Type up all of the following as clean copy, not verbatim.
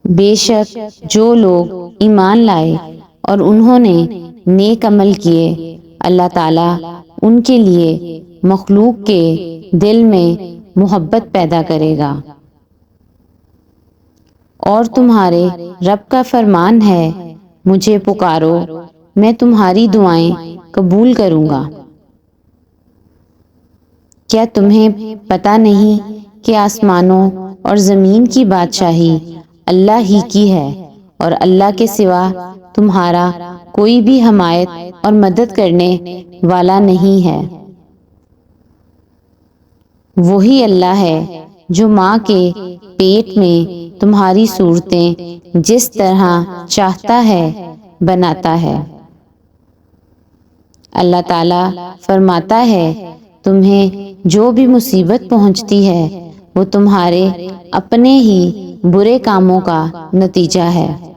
بے شک جو لوگ ایمان لائے اور انہوں نے نیک عمل کیے، اللہ تعالیٰ ان کے لیے مخلوق کے دل میں محبت پیدا کرے گا۔ اور تمہارے رب کا فرمان ہے، مجھے پکارو، میں تمہاری دعائیں قبول کروں گا۔ کیا تمہیں پتہ نہیں کہ آسمانوں اور زمین کی بادشاہی اللہ ہی کی ہے اور اللہ کے سوا تمہارا کوئی بھی حمایت اور مدد کرنے والا نہیں ہے۔ وہی اللہ ہے جو ماں کے پیٹ میں تمہاری صورتیں جس طرح چاہتا ہے بناتا ہے۔ اللہ تعالیٰ فرماتا ہے، تمہیں جو بھی مصیبت پہنچتی ہے وہ تمہارے اپنے ہی برے کاموں کا نتیجہ ہے۔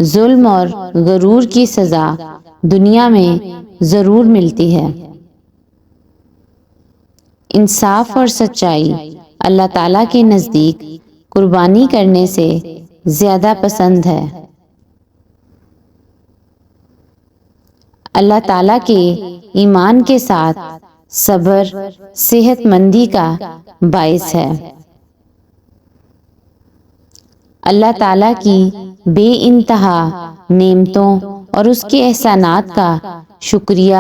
ظلم اور غرور کی سزا دنیا میں ضرور ملتی ہے۔ انصاف اور سچائی اللہ تعالیٰ کے نزدیک قربانی کرنے سے زیادہ پسند ہے۔ اللہ تعالیٰ کے ایمان کے ساتھ صبر صحت مندی کا باعث ہے۔ اللہ تعالیٰ کی بے انتہا نعمتوں اور اس کے احسانات کا شکریہ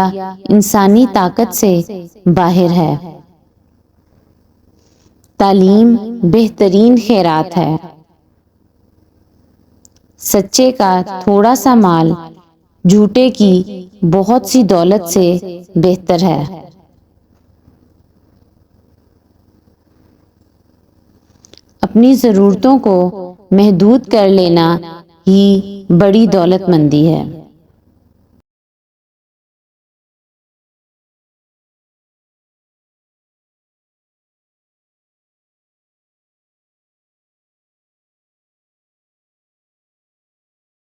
انسانی طاقت سے باہر ہے۔ تعلیم بہترین خیرات ہے۔ سچے کا تھوڑا سا مال جھوٹے کی بہت سی دولت سے بہتر ہے۔ اپنی ضرورتوں کو محدود کر لینا ہی بڑی دولت مندی ہے۔